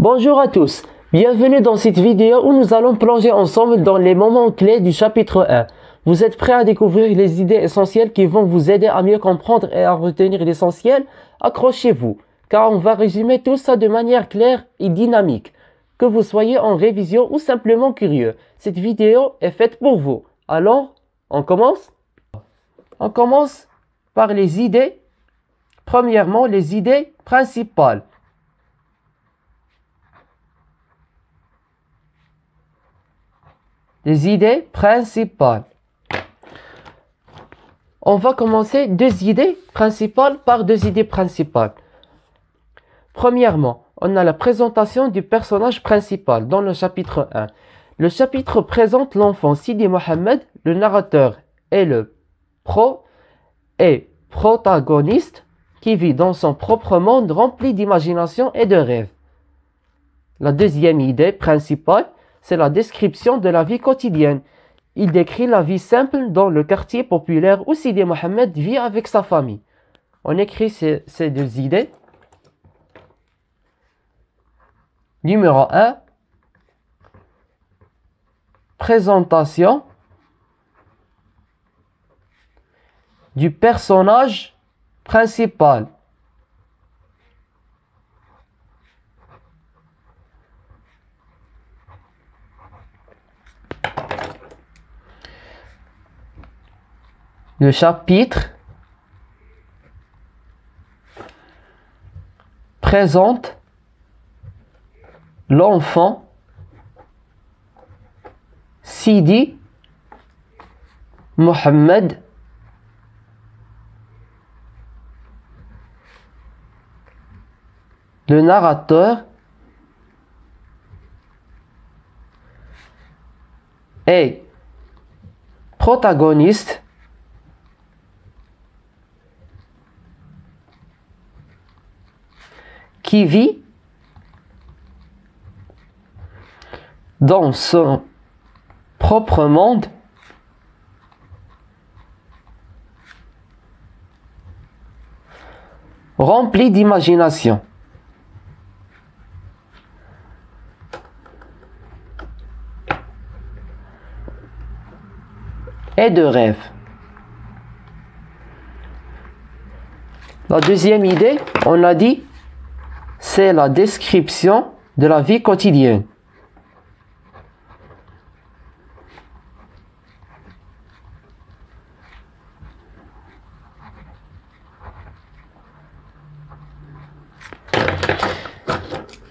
Bonjour à tous, bienvenue dans cette vidéo où nous allons plonger ensemble dans les moments clés du chapitre 1. Vous êtes prêts à découvrir les idées essentielles qui vont vous aider à mieux comprendre et à retenir l'essentiel? Accrochez-vous, car on va résumer tout ça de manière claire et dynamique. Que vous soyez en révision ou simplement curieux, cette vidéo est faite pour vous. Alors, on commence? On commence par les idées. Premièrement, les idées principales. Les idées principales. On va commencer deux idées principales par deux idées principales. Premièrement, on a la présentation du personnage principal dans le chapitre 1. Le chapitre présente l'enfant Sidi Mohammed, le narrateur et le protagoniste qui vit dans son propre monde rempli d'imagination et de rêves. La deuxième idée principale, c'est la description de la vie quotidienne. Il décrit la vie simple dans le quartier populaire où Sidi Mohammed vit avec sa famille. On écrit ces deux idées. Numéro 1. Présentation du personnage principal. Le chapitre présente l'enfant Sidi Mohammed le narrateur et protagoniste qui vit dans son propre monde rempli d'imagination et de rêve. La deuxième idée, on a dit, c'est la description de la vie quotidienne.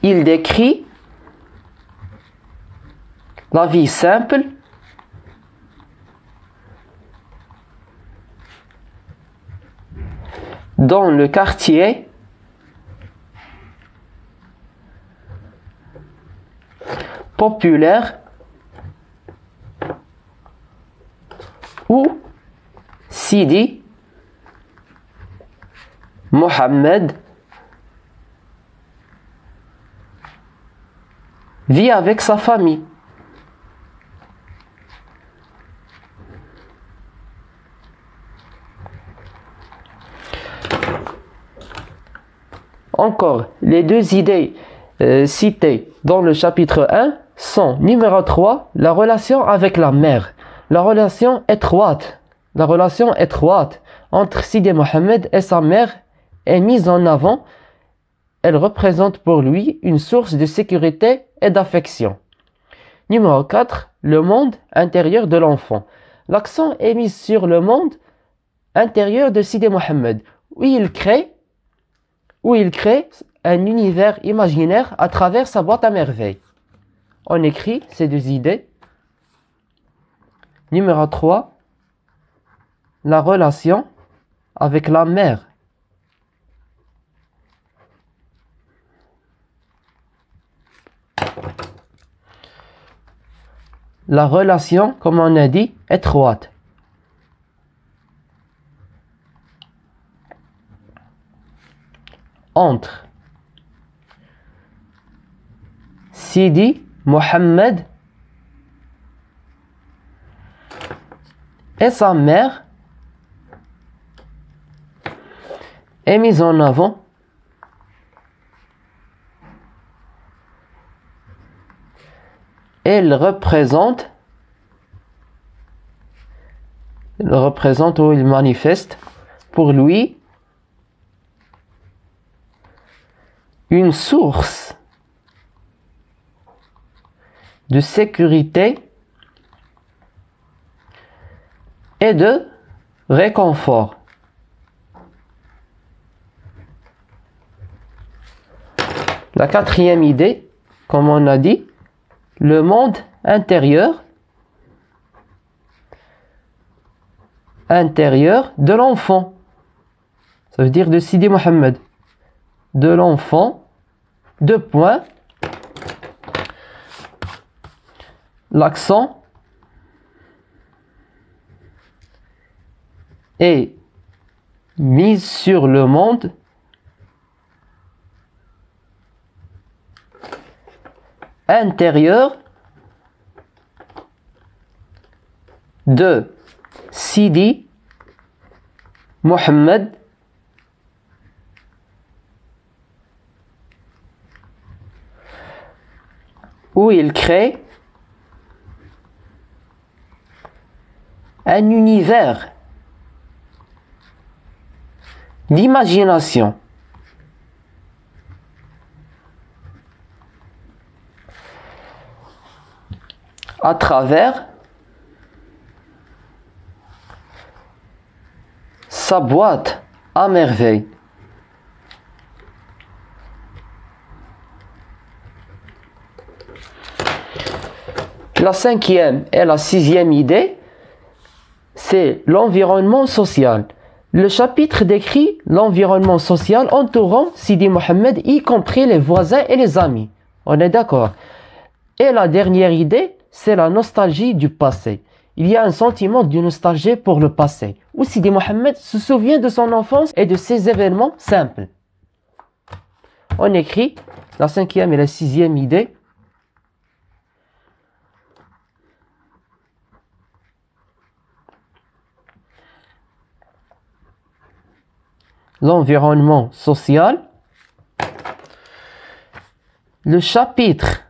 Il décrit la vie simple dans le quartier populaire où Sidi Mohammed vit avec sa famille. Encore, les deux idées citées dans le chapitre 1 sont, numéro 3, la relation avec la mère. La relation étroite entre Sidi Mohammed et sa mère est mise en avant. Elle représente pour lui une source de sécurité et d'affection. Numéro 4, le monde intérieur de l'enfant. L'accent est mis sur le monde intérieur de Sidi Mohammed, où il crée un univers imaginaire à travers sa boîte à merveilles. On écrit ces deux idées. Numéro 3, la relation avec la mère. La relation, comme on a dit, étroite. Entre Sidi Mohammed et sa mère est mise en avant Elle représente ou il manifeste pour lui une source de sécurité et de réconfort. La quatrième idée, comme on a dit, le monde intérieur de l'enfant. Ça veut dire de Sidi Mohammed. De l'enfant, deux points. L'accent est mis sur le monde intérieur de Sidi Mohammed où il crée un univers d'imagination à travers sa boîte à merveille. La cinquième et la sixième idée, c'est l'environnement social. Le chapitre décrit l'environnement social entourant Sidi Mohammed, y compris les voisins et les amis. On est d'accord? Et la dernière idée, c'est la nostalgie du passé. Il y a un sentiment de nostalgie pour le passé, où Sidi Mohammed se souvient de son enfance et de ses événements simples. On écrit la cinquième et la sixième idée. L'environnement social. Le chapitre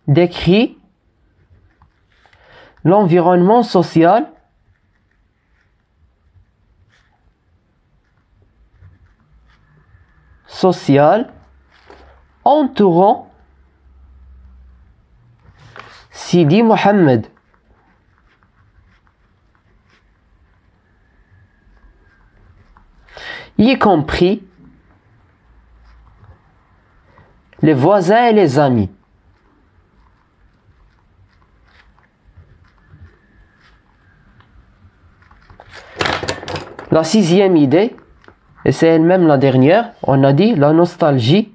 décrit l'environnement social entourant Sidi Mohammed. Y compris les voisins et les amis. La sixième idée, et c'est elle-même la dernière, on a dit la nostalgie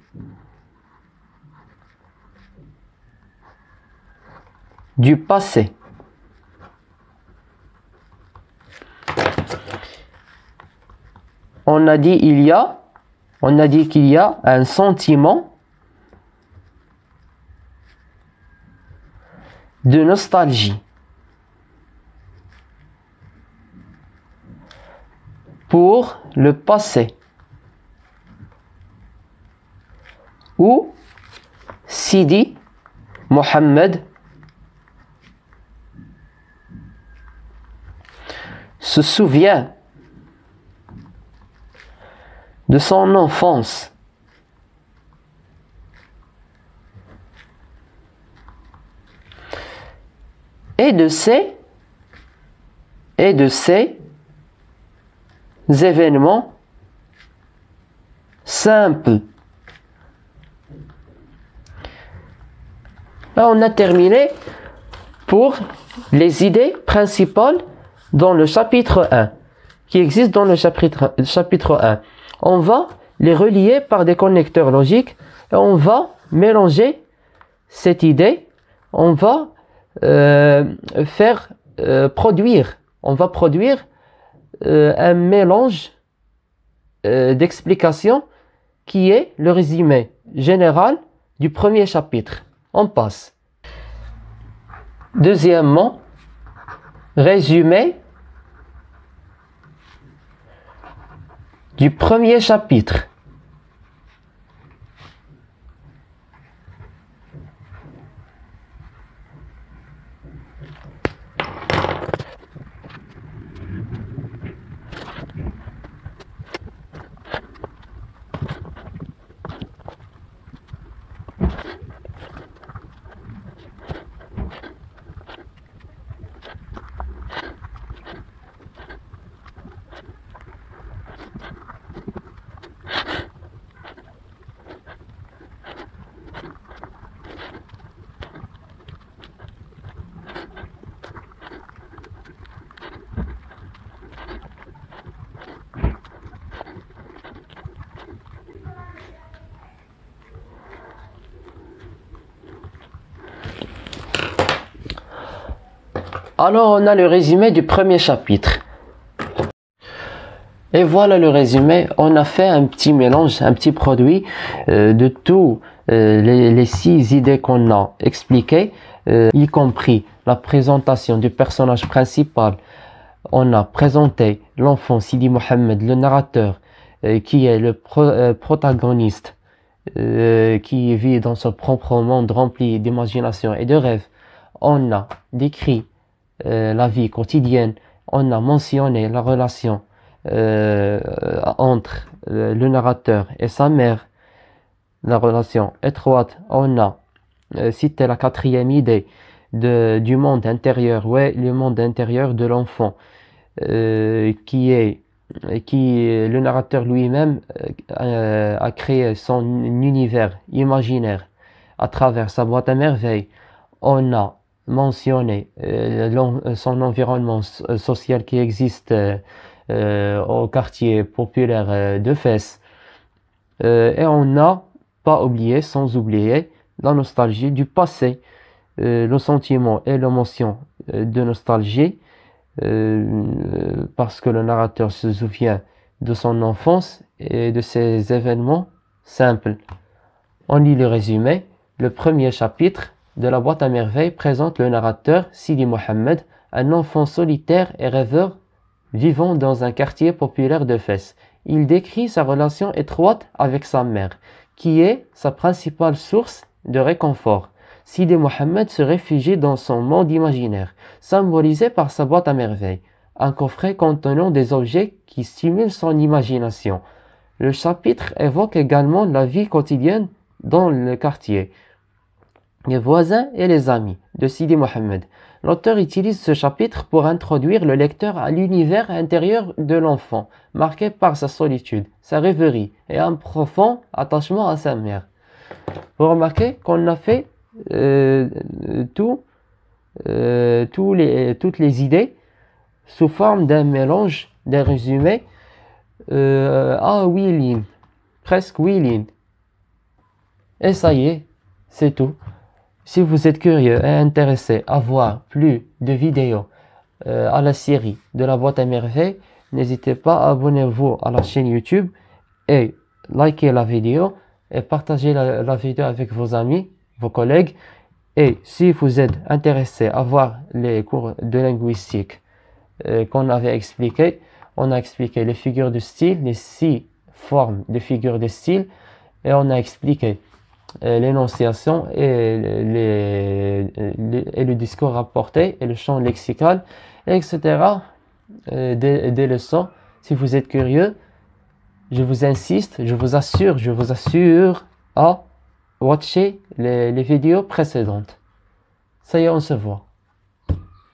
du passé. On a dit qu'il y a un sentiment de nostalgie pour le passé où Sidi Mohammed se souvient de son enfance et de ses événements simples. Là, on a terminé pour les idées principales dans le chapitre 1, qui existent dans le chapitre 1. On va les relier par des connecteurs logiques et on va mélanger cette idée. On va produire un mélange d'explications qui est le résumé général du premier chapitre. On passe. Deuxièmement, résumé du premier chapitre. Alors, on a le résumé du premier chapitre. Et voilà le résumé. On a fait un petit mélange, un petit produit de tous les 6 idées qu'on a expliquées, y compris la présentation du personnage principal. On a présenté l'enfant Sidi Mohammed, le narrateur, qui est le protagoniste, qui vit dans son propre monde rempli d'imagination et de rêves. On a décrit la vie quotidienne. On a mentionné la relation entre le narrateur et sa mère, la relation étroite. On a cité la 4e idée du monde intérieur, ouais, le monde intérieur de l'enfant, qui le narrateur lui-même a créé son univers imaginaire à travers sa boîte à merveilles. On a mentionné son environnement social qui existe au quartier populaire de Fès. Et on n'a pas oublié, sans oublier, la nostalgie du passé, le sentiment et l'émotion de nostalgie, parce que le narrateur se souvient de son enfance et de ces événements simples. On lit le résumé. Le premier chapitre de la boîte à merveilles présente le narrateur Sidi Mohammed, un enfant solitaire et rêveur vivant dans un quartier populaire de Fès. Il décrit sa relation étroite avec sa mère, qui est sa principale source de réconfort. Sidi Mohammed se réfugie dans son monde imaginaire, symbolisé par sa boîte à merveilles, un coffret contenant des objets qui stimulent son imagination. Le chapitre évoque également la vie quotidienne dans le quartier, les voisins et les amis de Sidi Mohammed. L'auteur utilise ce chapitre pour introduire le lecteur à l'univers intérieur de l'enfant, marqué par sa solitude, sa rêverie et un profond attachement à sa mère. Vous remarquez qu'on a fait toutes les idées sous forme d'un mélange, d'un résumé à 8 lignes, presque 8 lignes. Et ça y est, c'est tout. Si vous êtes curieux et intéressé à voir plus de vidéos à la série de la boîte à merveilles, n'hésitez pas à abonner-vous à la chaîne YouTube et likez la vidéo et partagez la vidéo avec vos amis, vos collègues. Et si vous êtes intéressé à voir les cours de linguistique qu'on avait expliqué, on a expliqué les figures de style, les 6 formes de figures de style, et on a expliqué l'énonciation et le discours rapporté et le champ lexical, etc. Des leçons. Si vous êtes curieux, je vous insiste, je vous assure à watcher les vidéos précédentes. Ça y est, on se voit.